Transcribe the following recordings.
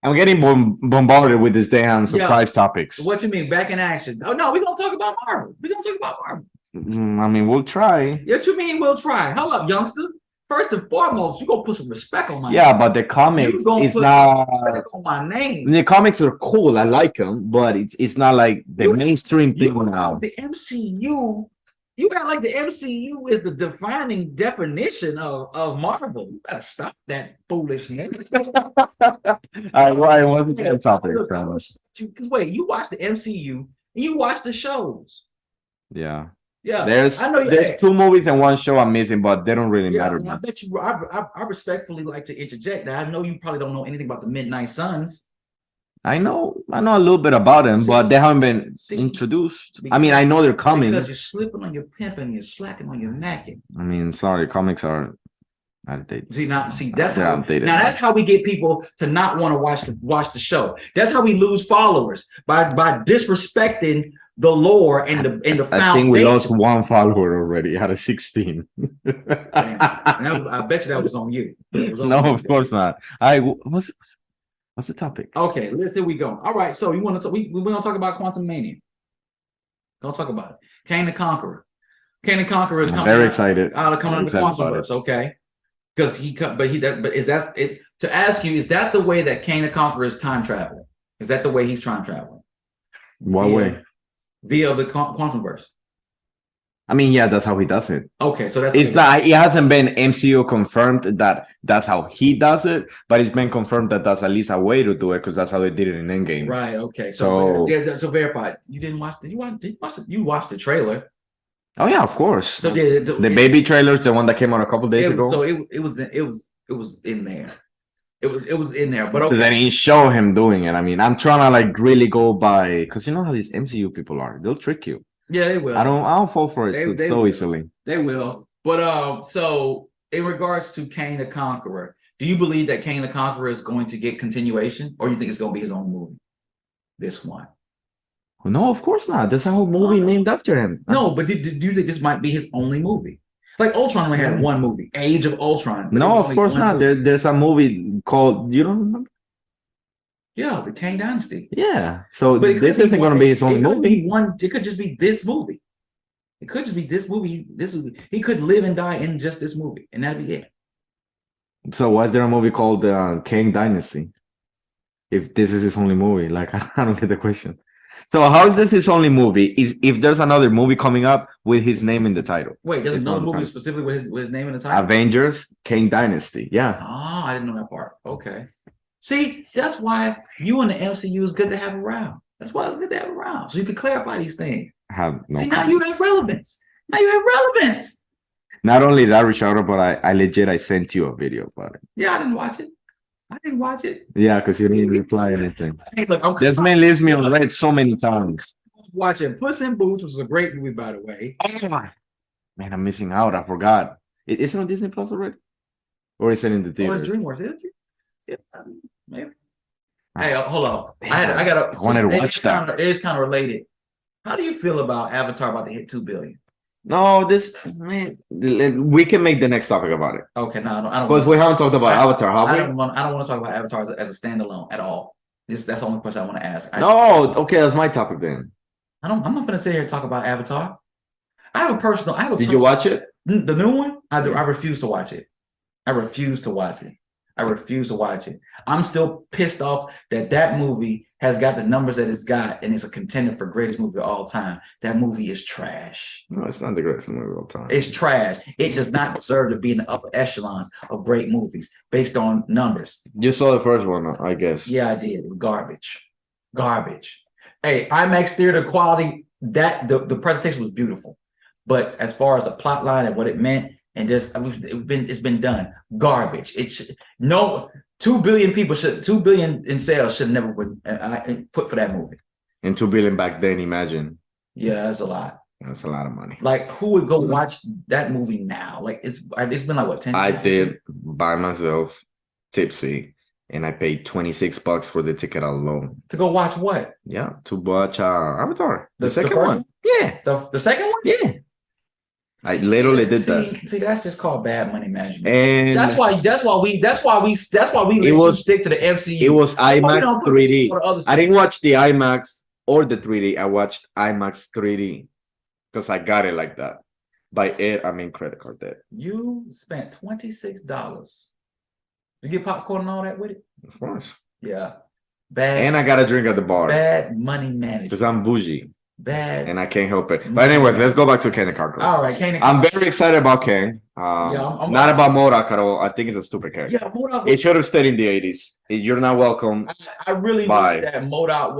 I'm getting bombarded with these damn Yeah. surprise topics. What you mean? Back in action? Oh no, we're gonna talk about Marvel. We're gonna talk about Marvel. I mean, we'll try. What you mean we'll try? Hold up, youngster. First and foremost, you gonna put some respect on my Yeah, name. but the You comics gonna is put some not. respect on my name. The comics are cool. I like them, but it's not like the mainstream thing now. The MCU. You act like the MCU is the defining definition of Marvel. You gotta stop that foolishness. I wasn't that topic. Because wait, you watch the MCU and you watch the shows. Yeah. Yeah, There's I know. there's two movies and one show I'm missing, but they don't really matter. I bet you. I respectfully like to interject. Now, I know you probably don't know anything about the Midnight Suns. I know a little bit about them, but they haven't been introduced. I mean, I know they're coming. Because you're slipping on your pimping, you're slacking on your macking. I mean, sorry, comics are outdated. That's how outdated. Now that's how we get people to not want to watch the show. That's how we lose followers by disrespecting the lore and the foundation. I think we lost one follower already out of 16. I bet you that was on you. No, of course not. What's the topic? Okay, here we go. All right, so you want to we're gonna talk about Quantum Mania. Don't talk about it. Kang the Conqueror. Kang the Conqueror is coming. Very excited. Coming into Quantumverse, okay? Because is that it? To ask you, is that the way that Kang the Conqueror is time traveling? Is that the way he's time traveling? What way? Via the Quantumverse. I mean, yeah, that's how he does it. Okay, so it's like it hasn't been MCU confirmed that that's how he does it, but it's been confirmed that that's at least a way to do it because that's how they did it in Endgame. Right. Okay. So verified. You didn't watch? Did you watch? You watched the trailer? Oh yeah, of course. So the baby trailer is the one that came out a couple days ago. So it was in there. It was in there, but okay. Then he show him doing it. I mean, I'm trying to like really go by because you know how these MCU people are. They'll trick you. Yeah, they will. I don't fall for it so easily. They will. But so in regards to Kang the Conqueror, do you believe that Kang the Conqueror is going to get continuation, or you think it's going to be his own movie? This one. No, of course not. There's a whole movie named after him. No, but do you think this might be his only movie? Like Ultron only had one movie, Age of Ultron. No, of course not. There's a movie called, you don't remember? Yeah, the Kang Dynasty. Yeah. So this isn't going to be his own movie. It could just be this movie. It could just be this movie. He could live and die in just this movie, and that'd be it. So why is there a movie called Kang Dynasty? If this is his only movie, like I don't get the question. So how is this his only movie? Is if there's another movie coming up with his name in the title? Wait, there's another movie specifically with his name in the title? Avengers, Kang Dynasty. Yeah. Oh, I didn't know that part. Okay. See, that's why you and the MCU is good to have around. That's why it's good to have around. So you can clarify these things. Now you have relevance. Not only that, Richard, but I sent you a video about it. Yeah, I didn't watch it. Yeah, because you didn't reply anything. Hey, look, this man leaves me on red so many times. Watching Puss in Boots, which was a great movie, by the way. Oh my. Man, I'm missing out. I forgot. Is it on Disney Plus already? Or is it in the theater? Oh, it's DreamWorks, isn't it? Yeah, maybe. Hey, hold on. I wanted to watch that. It is kind of related. How do you feel about Avatar about to hit 2 billion? No, we can make the next topic about it. Okay, no, I don't. Because we haven't talked about Avatar, have we? I don't want to talk about Avatar as a standalone at all. That's the only question I want to ask. Okay, that's my topic then. I'm not going to sit here and talk about Avatar. Did you watch it? The new one? I refuse to watch it. I refuse to watch it. I'm still pissed off that movie has got the numbers that it's got, and it's a contender for greatest movie of all time. That movie is trash. No, it's not the greatest movie of all time. It's trash. It does not deserve to be in the upper echelons of great movies based on numbers. You saw the first one, I guess. Yeah, I did. Garbage. Hey, IMAX theater quality. The presentation was beautiful, but as far as the plot line and what it meant. And it's been done. Garbage. It's no 2 billion people 2 billion in sales should never been put for that movie. And 2 billion back then, imagine. Yeah, that's a lot. That's a lot of money. Like, who would go watch that movie now? Like, it's been like what 10? I did by myself, tipsy, and I paid $26 for the ticket alone. To go watch what? Yeah, to watch Avatar. The second one. Yeah. The second one? Yeah. I literally did that. See, that's just called bad money management. And That's why we it let you was stick to the MCU. it was We IMAX don't put 3D. all the other I stuff. didn't watch the IMAX or the 3D. I watched IMAX 3D because I got it like that. By it, I mean credit card debt. You spent $26. You get popcorn and all that with it? Of course. Yeah. And I got a drink at the bar Bad money because management. I'm bougie Bad. and I can't help it. But anyways, let's go back to Ken the Conqueror. All right, Kane. I'm very excited about Ken. Not about MODOK at all. I think it's a stupid character. Yeah, MODOK. It should have stayed in the 80s. You're not welcome. I really Bye. wish that MODOK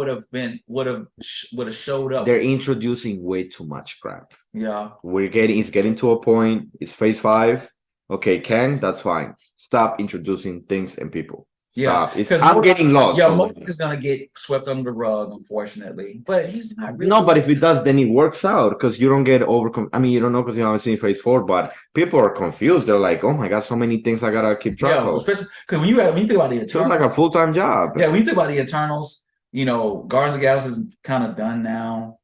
would have showed up. They're introducing way too much crap. Yeah. It's getting to a point. It's phase 5. Okay, Ken, that's fine. Stop introducing things and people. Stop. Yeah, I'm getting lost. Yeah, MODOK is gonna get swept under the rug, unfortunately. But he's not really. No, but if it does, then it works out because you don't get I mean, you don't know because you haven't seen phase 4, but people are confused. They're like, "Oh my god, so many things I gotta keep track of." Especially because when you think about the It's Eternals, like a full-time job. Yeah, when you think about the Eternals, Guardians of the Galaxy is kind of done now.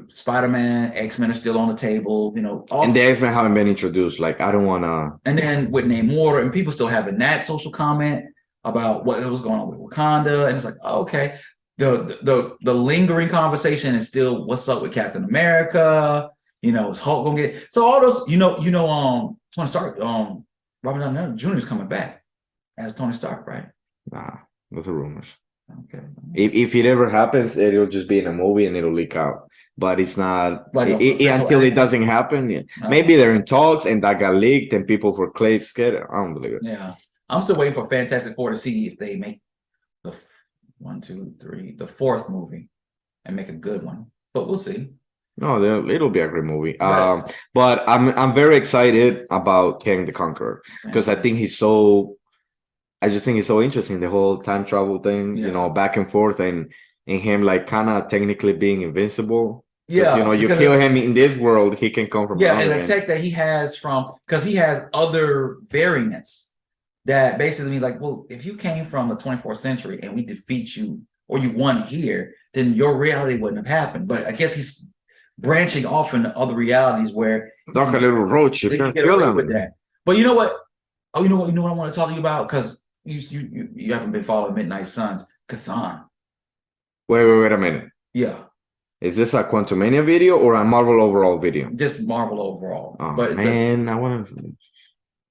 Spider-Man, X-Men are still on the table, And the X-Men haven't been introduced. Like, I don't want to. And then with Namor, and people still having that social comment about what was going on with Wakanda, and it's like, oh, okay, the lingering conversation is still what's up with Captain America. Is Hulk gonna get so all those? Tony Stark, Robert Downey Jr. is coming back as Tony Stark, right? Nah, those are rumors. Okay. If it ever happens, it'll just be in a movie and it'll leak out. But it's not Like until it doesn't happen. Yeah. Maybe they're in talks and that got leaked and people for Clay scared. I don't believe it. Yeah, I'm still waiting for Fantastic Four to see if they make the 1, 2, 3, the 4th movie and make a good one. But we'll see. No, it'll be a great movie. Right. But I'm very excited about King the Conqueror because I think I just think it's so interesting, the whole time travel thing, back and forth and him like kind of technically being invincible. Yeah, you kill him in this world, he can come from and the tech that he has because he has other variants that basically mean like, well, if you came from the 24th century and we defeat you or you won here, then your reality wouldn't have happened. But I guess he's branching off into other realities where like a little roach, you can kill him with that. But you know what? Oh, you know what I want to talk to you about because you haven't been following Midnight Suns, Chthon. Wait a minute. Yeah. Is this a Quantumania video or a Marvel overall video? Just Marvel overall. Oh, but man, I want to.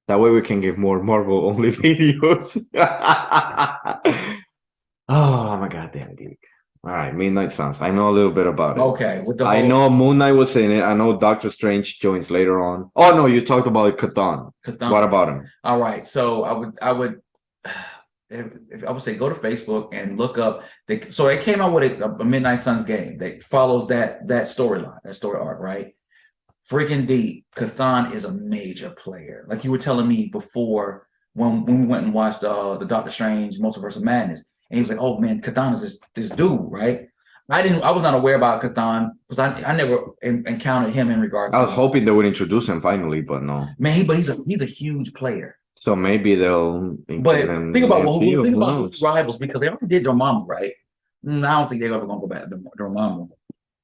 That way we can give more Marvel only videos. Oh my god, damn geek. All right, Midnight Suns. I know a little bit about it. Okay. I know Moon Knight was in it. I know Doctor Strange joins later on. Oh no, you talked about Chthon. What about him? All right. So I would if I would say go to Facebook and look up so they came out with a Midnight Suns game that follows that storyline, that story arc, right? Freaking deep. Chthon is a major player. Like you were telling me before when we went and watched the Doctor Strange Multiverse of Madness, and he was like, "Oh man, Chthon is this dude, right?" I was not aware about Chthon because I never encountered him in regard. I was hoping they would introduce him finally, but no. Man, but he's a huge player. So maybe they'll. But think about who's rivals because they already did Dormammu, right? I don't think they're ever gonna go back to Dormammu.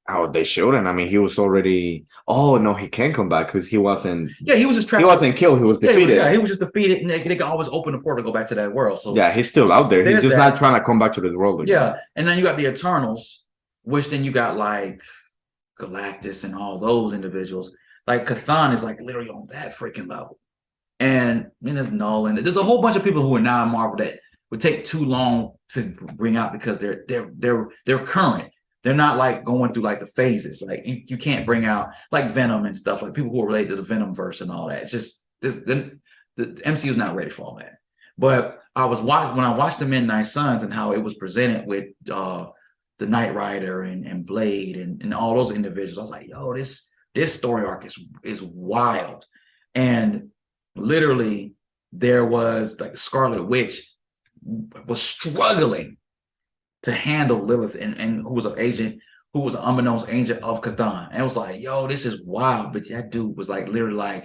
Oh, they shouldn't. I mean, he was already. Oh no, he can come back because he wasn't. Yeah, he was just trapped. He wasn't killed. He was defeated. Yeah, he was just defeated, and they can always open the portal to go back to that world. So yeah, he's still out there. He's just not trying to come back to this world again. Yeah, and then you got the Eternals, which then you got like Galactus and all those individuals. Like Chthon is like literally on that freaking level. And there's Nolan. There's a whole bunch of people who are now in Marvel that would take too long to bring out because they're current. They're not like going through like the phases. Like you can't bring out like Venom and stuff, like people who are related to the Venom verse and all that. It's just the MCU is not ready for all that. But when I watched the Midnight Suns and how it was presented with the Knight Rider and Blade and all those individuals, I was like, yo, this story arc is wild. And literally there was like Scarlet Witch was struggling to handle Lilith and who was an unbeknownst agent of Chthon. And it was like, yo, this is wild. But that dude was like literally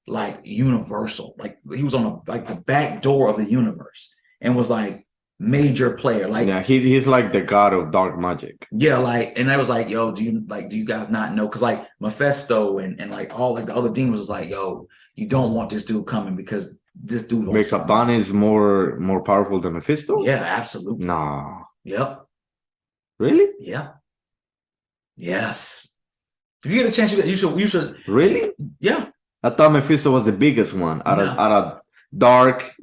like universal. Like he was on the back door of the universe and was like major player. Like, Yeah, he's like the god of dark magic. yeah, like, and I was like, yo, do you guys not know? Because like Mephisto and like all like the other demons was like, yo, you don't want this dude coming because this dude Wait, also. Catan is more powerful than Mephisto? Yeah, absolutely. Nah. Yep. Really? Yeah. Yes. If you get a chance, you should. Really? Yeah. I thought Mephisto was the biggest one No. out of dark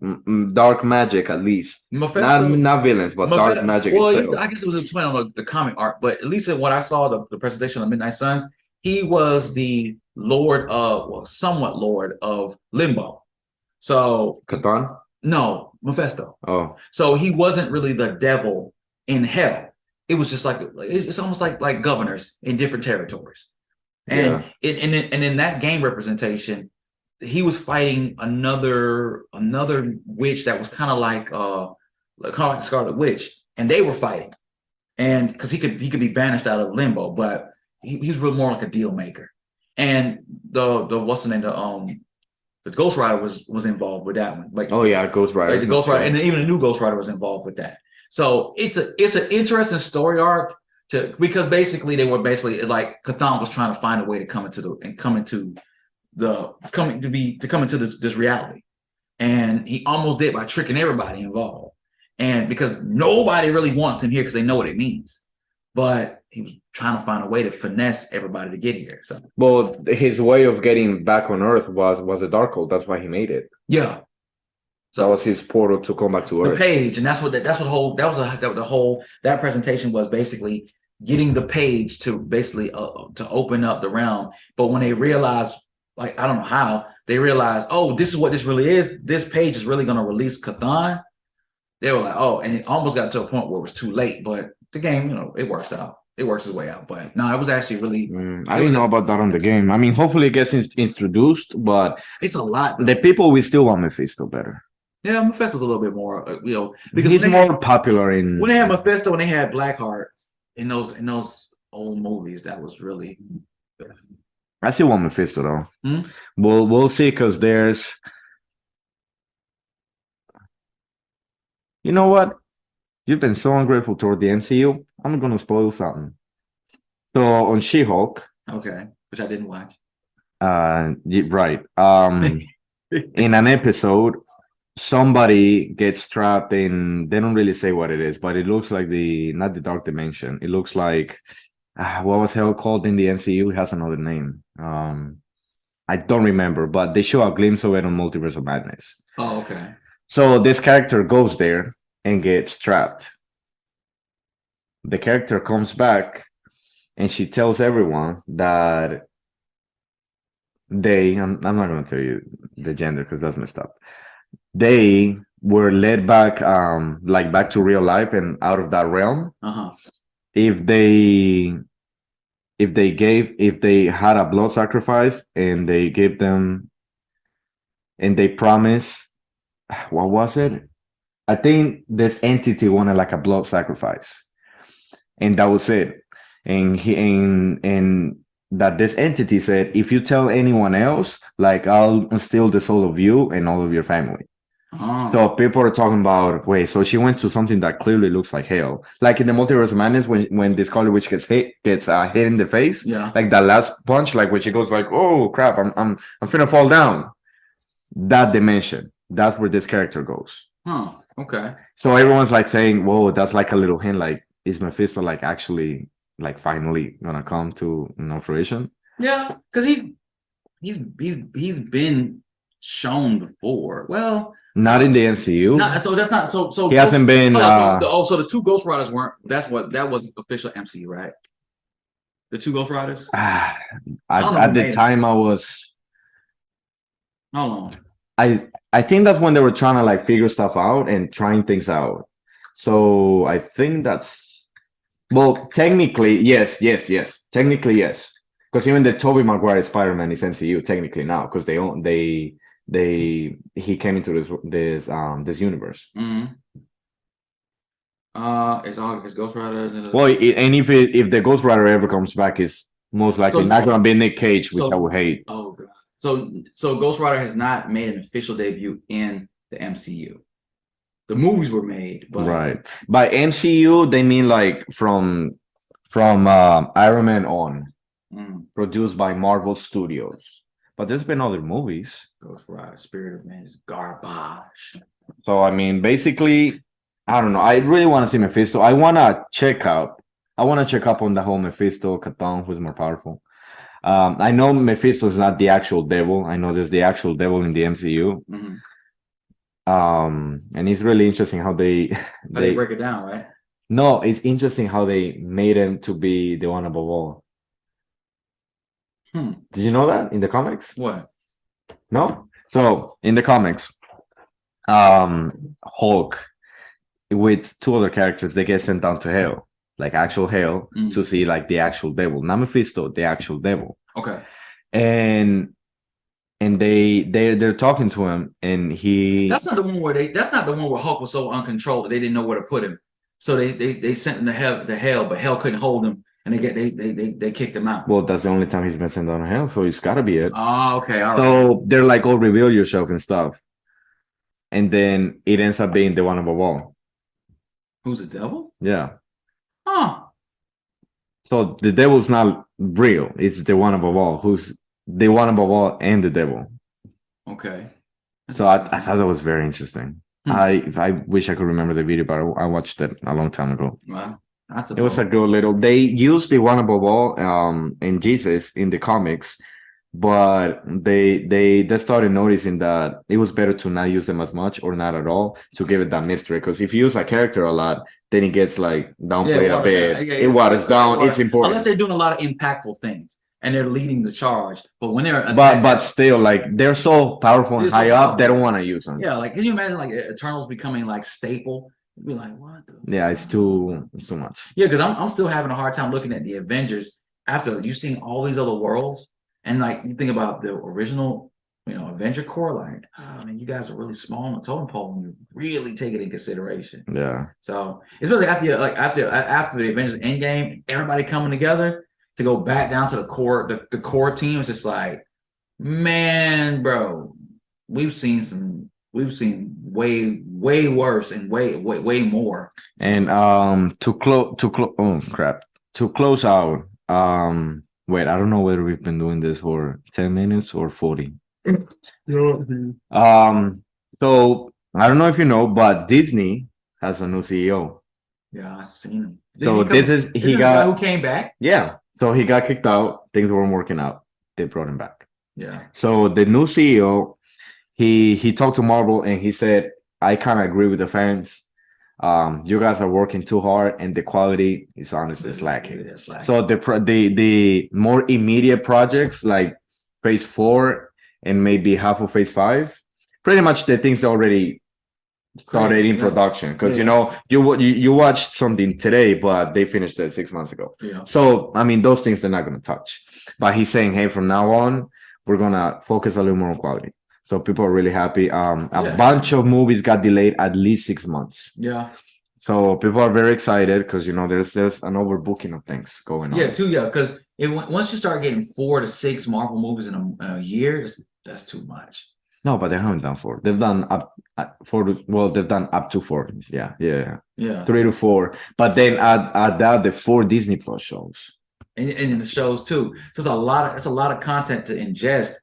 magic at least. Mephisto. Not villains, but dark magic Well, itself. I guess it was explained on the comic art, but at least in what I saw, the presentation of Midnight Suns, he was the Lord of, well, somewhat Lord of Limbo. So Catan? no, Mephisto. Oh. So he wasn't really the devil in hell. It was just like it's almost like governors in different territories. Yeah. And in that game representation, he was fighting another witch that was kind of like the Scarlet Witch, and they were fighting, and because he could be banished out of limbo, but he's really more like a deal maker. And the what's the name, the Ghost Rider was involved with that one. Like, Oh yeah, Ghost Rider. like the Ghost Rider, and even the new Ghost Rider was involved with that. So it's an interesting story arc because basically they were basically like Cthulhu was trying to find a way to come into this reality, and he almost did by tricking everybody involved, and because nobody really wants him here because they know what it means, but he was trying to find a way to finesse everybody to get here. So, well, his way of getting back on Earth was a Darkhold. That's why he made it. yeah. So that was his portal to come back to The Earth. page, and that presentation was basically getting the page to basically to open up the realm. But when they realized, like, I don't know how they realized, oh, this is what this really is. This page is really going to release Cthulhu. They were like, oh, and it almost got to a point where it was too late. But the game, it works out. It works its way out. But no, it was actually really. I didn't know about that on the game. I mean, hopefully it gets introduced, but it's a lot. The people we still want Mephisto better. Yeah, Mephisto's a little bit more, because he's more popular in. When they had Mephisto, when they had Blackheart in those old movies, that was really. I still want Mephisto though. We'll see, because there's. You know what? You've been so ungrateful toward the MCU. I'm gonna spoil something. So on She-Hulk. Okay, which I didn't watch. Right. In an episode, somebody gets trapped in. They don't really say what it is, but it looks like not the dark dimension. It looks like what was hell called in the MCU? It has another name. I don't remember, but they show a glimpse of it on Multiverse of Madness. Oh, okay. So this character goes there and gets trapped. The character comes back and she tells everyone that I'm not going to tell you the gender because that's messed up. They were led back, back to real life and out of that realm. If they had a blood sacrifice and they gave them, and they promised, what was it? I think this entity wanted like a blood sacrifice, and that was it. And that this entity said, if you tell anyone else, like, I'll steal the soul of you and all of your family. So people are talking about, wait, so she went to something that clearly looks like hell, like in the Multiverse of Madness when the Scarlet Witch gets hit in the face, like that last punch, like when she goes like, oh crap, I'm finna fall down. That dimension, that's where this character goes. Okay. So everyone's like saying, whoa, that's like a little hint, like, is Mephisto like actually like finally gonna come to fruition? Yeah, because he's been shown before. Well, not in the MCU. So that's not so. He hasn't been. So the two Ghost Riders weren't. That was official MCU, right? The two Ghost Riders. At the time, I was. How long? I think that's when they were trying to like figure stuff out and trying things out. So I think that's, well, technically yes. Technically yes, because even the Tobey Maguire Spider-Man is MCU technically now, because he came into this universe. Is Ghost Rider? Well, and if the Ghost Rider ever comes back, is most likely not gonna be Nick Cage, which I would hate. Oh god. So Ghost Rider has not made an official debut in the MCU. the movies were made, but Right. By MCU, they mean like from Iron Man on, produced by Marvel Studios. But there's been other movies. Ghost Rider, Spirit of Man is garbage. So I mean, basically, I don't know. I really want to see Mephisto. I want to check up on the whole Mephisto, Catan, who's more powerful. I know Mephisto is not the actual devil. I know there's the actual devil in the MCU. Mm-hmm. And it's really interesting how they they break it down, right? No, it's interesting how they made him to be the one above all. Did you know that in the comics? What? No? So in the comics, Hulk with two other characters, they get sent down to hell, like actual hell, to see like the actual devil. Not Mephisto, the actual devil. Okay. And they're talking to him, and that's not the one where Hulk was so uncontrolled that they didn't know where to put him. So they sent him to hell, but hell couldn't hold him, and they kicked him out. Well, that's the only time he's been sent down to hell, so it's gotta be it. Oh, okay, all right. So they're like, "Oh, reveal yourself and stuff," and then it ends up being the one above all. Who's the devil? Yeah. Huh. So the devil's not real; it's the one above all, who's the one above all and the devil. Okay. So I thought that was very interesting. I wish I could remember the video, but I watched it a long time ago. Wow. It was a good little. They used the one above all in Jesus in the comics, but they started noticing that it was better to not use them as much or not at all to give it that mystery. Because if you use a character a lot, then it gets like downplayed a bit. It waters down. It's important unless they're doing a lot of impactful things and they're leading the charge. But when they're but still, like they're so powerful and high up, they don't want to use them. Yeah, like can you imagine like Eternals becoming like staple? You'd be like, what? Yeah, it's too much. Yeah, because I'm still having a hard time looking at the Avengers after you've seen all these other worlds, and like you think about the original, Avenger Corps. Like, oh man, you guys are really small on the totem pole when you really take it in consideration. Yeah. So especially after the Avengers Endgame, everybody coming together to go back down to the core, the core team is just like, man, bro, we've seen way worse and way more. And to close out, wait, I don't know whether we've been doing this for 10 minutes or 40. So I don't know if you know, but Disney has a new CEO. Yeah, I've seen him. So he got who came back. Yeah. So he got kicked out. Things weren't working out. They brought him back. Yeah. So the new CEO, he talked to Marvel and he said, I kind of agree with the fans. You guys are working too hard and the quality is honestly slacking. So the more immediate projects like Phase 4 and maybe half of Phase 5, pretty much the things already started in production, because you watched something today, but they finished it 6 months ago. So I mean, those things they're not going to touch. But he's saying, hey, from now on, we're gonna focus a little more on quality. So people are really happy. A bunch of movies got delayed at least 6 months. Yeah. So people are very excited because there's an overbooking of things going on. Because once you start getting 4 to 6 Marvel movies in a year, that's too much. No, but they haven't done 4. They've done up 4. Well, they've done up to 4. Yeah. 3 to 4. But then add that the 4 Disney Plus shows. And in the shows too. So it's a lot of content to ingest.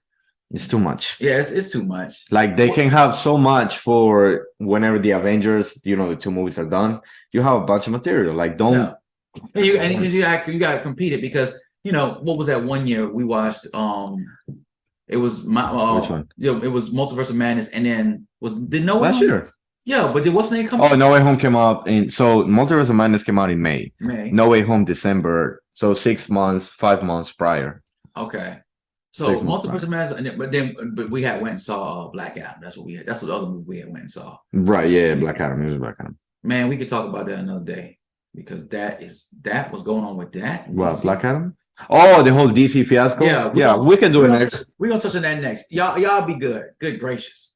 It's too much. Yeah, it's too much. Like they can have so much for whenever the Avengers, the 2 movies are done. You have a bunch of material. Like don't. Yeah. And you got to compete it because what was that one year we watched? It was Which one? It was Multiverse of Madness, and then did No Way Last Home? year. Yeah, but did what's the name come? Oh, No Way Home came out so Multiverse of Madness came out in May. No Way Home December. So 5 months prior. Okay. So Multiverse of Madness, but we went and saw Black Adam. That's what the other movie we had went and saw. Right. Yeah. Black Adam. It was Black Adam. Man, we could talk about that another day because that was going on with that. What, Black Adam? Oh, the whole DC fiasco. Yeah, we can do it next. We're gonna touch on that next. Y'all be good. Good gracious.